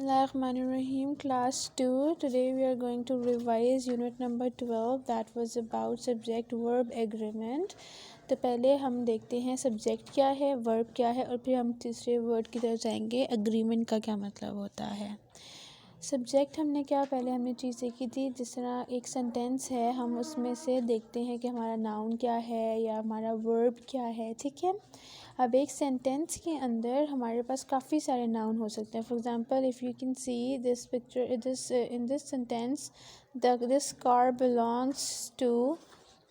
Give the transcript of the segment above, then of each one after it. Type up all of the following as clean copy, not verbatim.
Bismillahirrahmanirrahim. Class 2. Today we are going to revise unit number 12 that was about subject verb agreement. तो पहले हम देखते हैं subject क्या है, वर्ब क्या है, और फिर हम तीसरे वर्ड की तरफ जाएंगे एग्रीमेंट का क्या मतलब होता है। सब्जेक्ट हमने हमने चीज़ सीखी थी, जिस तरह एक सेंटेंस है हम उसमें से देखते हैं कि हमारा नाउन क्या है या हमारा वर्ब क्या है। ठीक है, अब एक सेंटेंस के अंदर हमारे पास काफ़ी सारे नाउन हो सकते हैं। For example, if you can see this picture in this sentence this car belongs to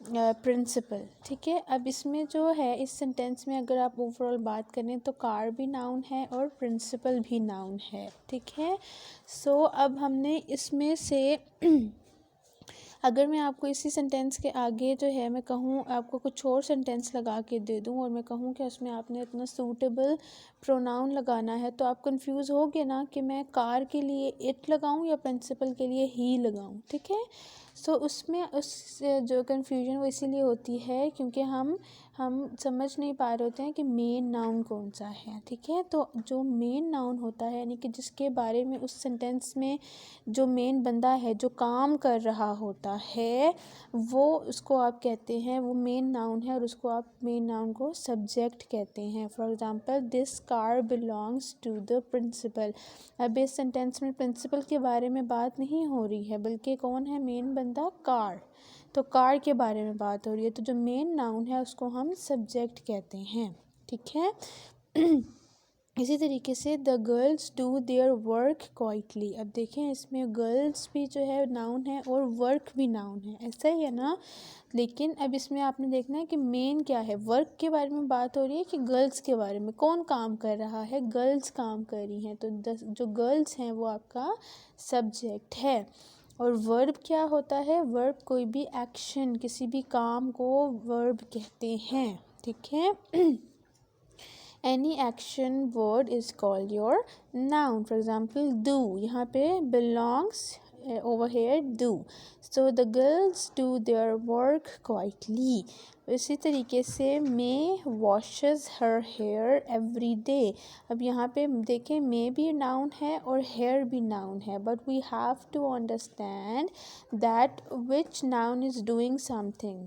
principal. ठीक है, अब इसमें जो है इस सेंटेंस में अगर आप ओवरऑल बात करें तो कार भी नाउन है और प्रिंसिपल भी नाउन है। ठीक है, सो अब हमने इसमें से अगर मैं आपको इसी सेंटेंस के आगे जो है मैं कहूँ आपको कुछ और सेंटेंस लगा के दे दूँ और मैं कहूँ कि उसमें आपने इतना सूटेबल प्रोनाउन लगाना है, तो आप कंफ्यूज होगे ना कि मैं कार के लिए इट लगाऊँ या प्रिंसिपल के लिए ही लगाऊँ। ठीक है, सो उसमें उस जो कन्फ्यूजन वो इसीलिए होती है क्योंकि हम समझ नहीं पा रहे होते हैं कि मेन नाउन कौन सा है। ठीक है, तो जो मेन नाउन होता है यानी कि जिसके बारे में उस सेंटेंस में जो मेन बंदा है जो काम कर रहा होता है वो उसको आप कहते हैं, वो मेन नाउन है और उसको आप मेन नाउन को सब्जेक्ट कहते हैं। For example, this car belongs to the principal. अब इस सेंटेंस में प्रिंसिपल के बारे में बात नहीं हो रही है बल्कि कौन है मेन बंदा, कार। तो कार के बारे में बात हो रही है, तो जो मेन नाउन है उसको हम सब्जेक्ट कहते हैं। ठीक है इसी तरीके से the girls do their work quietly. अब देखें इसमें गर्ल्स भी जो है नाउन है और वर्क भी नाउन है, ऐसा ही है ना। लेकिन अब इसमें आपने देखना है कि मेन क्या है, वर्क के बारे में बात हो रही है कि गर्ल्स के बारे में, कौन काम कर रहा है, गर्ल्स काम कर रही हैं, तो जो गर्ल्स हैं वो आपका सब्जेक्ट है। और वर्ब क्या होता है, वर्ब कोई भी एक्शन, किसी भी काम को वर्ब कहते हैं। ठीक है Any action word is called your noun. For example, do, यहाँ पे belongs, over here do. So the girls do their work quietly. इसी तरीके से May washes her hair every day. अब यहाँ पे देखें May भी noun है और hair भी noun है, but we have to understand that which noun is doing something.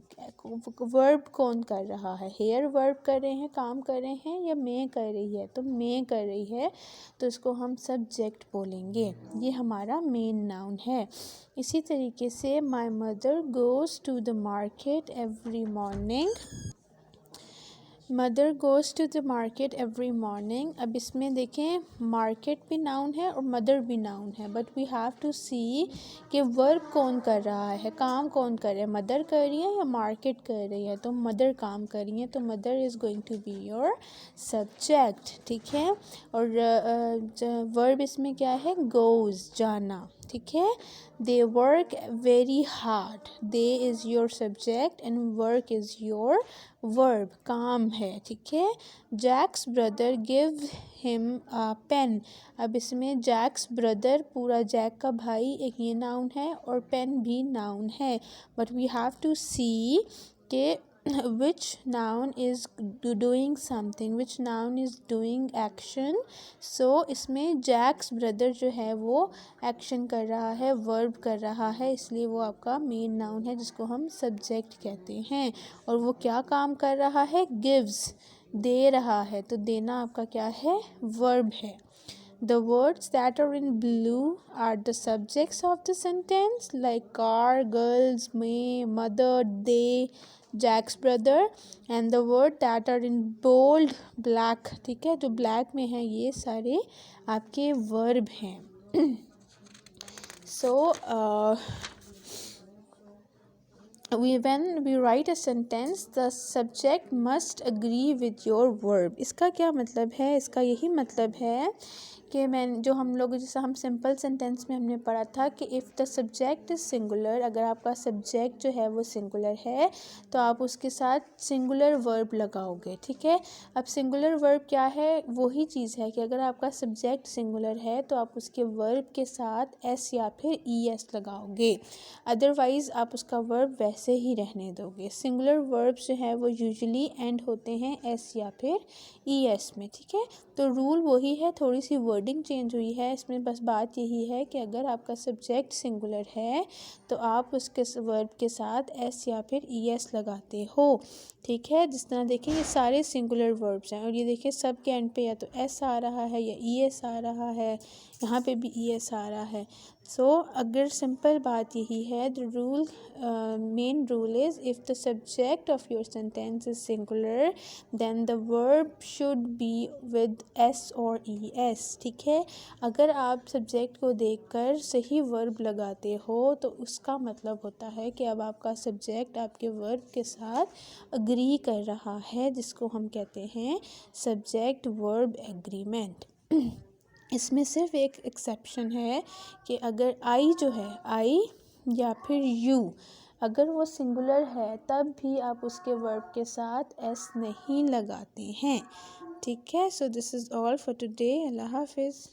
verb कौन कर रहा है, hair verb कर रहे हैं, काम कर रहे हैं, या May कर रही है, तो May कर रही है तो इसको हम सब्जेक्ट बोलेंगे, ये हमारा मेन नाउन है। इसी तरीके से my mother goes to the market every morning. Mother goes to the market every morning. अब इसमें देखें मार्केट भी नाउन है और मदर भी नाउन है, बट वी हैव टू सी कि वर्ब कौन कर रहा है, काम कौन कर रहा है, मदर कर रही है या मार्केट कर रही है। तो मदर काम कर रही है तो mother is going to be your subject. ठीक है, और वर्ब इसमें क्या है, गोज़, जाना। ठीक है, they work very hard, they is your subject and work is your verb, काम है। ठीक है, Jack's brother give him a pen. अब इसमें जैक्स ब्रदर, पूरा जैक का भाई, एक ये नाउन है और पेन भी नाउन है, बट वी हैव टू सी के which noun is doing something, which noun is doing action. so इसमें जैक्स ब्रदर जो है वो एक्शन कर रहा है, वर्ब कर रहा है, इसलिए वो आपका मेन नाउन है जिसको हम सब्जेक्ट कहते हैं। और वो क्या काम कर रहा है, गिव्स, दे रहा है, तो देना आपका क्या है, वर्ब है। The words that are in blue are the subjects of the sentence, like car, girls, May, mother, they, Jack's brother. And the word that are in bold, black, ठीक है, जो black में है ये सारे आपके verb हैं। So when we write a sentence, the subject must agree with your verb. इसका क्या मतलब है, इसका यही मतलब है कि जो हम लोग जैसे हम सिंपल सेंटेंस में हमने पढ़ा था कि if the subject is singular, अगर आपका सब्जेक्ट जो है वो सिंगुलर है तो आप उसके साथ सिंगुलर वर्ब लगाओगे। ठीक है, अब सिंगुलर वर्ब क्या है, वही चीज़ है कि अगर आपका सब्जेक्ट सिंगुलर है तो आप उसके वर्ब के साथ एस या फिर ई एस लगाओगे, अदरवाइज़ आप उसका वर्ब वैसे ही रहने दोगे। सिंगुलर वर्ब जो है वो यूजुअली एंड होते हैं एस या फिर ई एस में। ठीक है, तो रूल वही है, थोड़ी सी वर्डिंग चेंज हुई है इसमें, बस बात यही है कि अगर आपका सब्जेक्ट सिंगुलर है तो आप उसके वर्ब के साथ एस या फिर ई एस लगाते हो। ठीक है, जिस तरह देखिए ये सारे सिंगुलर वर्ब्स हैं और ये देखिए सब के एंड पे या तो एस आ रहा है या ई एस आ रहा है, यहाँ पे भी ई एस आ रहा है। सो अगर सिंपल बात यही है, the rule main rule is if the subject of your sentence is singular then the verb should be with S और ई एस। ठीक है, अगर आप सब्जेक्ट को देखकर सही वर्ब लगाते हो तो उसका मतलब होता है कि अब आपका सब्जेक्ट आपके वर्ब के साथ अग्री कर रहा है, जिसको हम कहते हैं सब्जेक्ट वर्ब एग्रीमेंट। इसमें सिर्फ एक एक्सेप्शन है कि अगर आई जो है, आई या फिर यू, अगर वो सिंगुलर है तब भी आप उसके वर्ब के साथ एस नहीं लगाते हैं। ठीक है, so this is all for today. अल्लाह हाफिज़।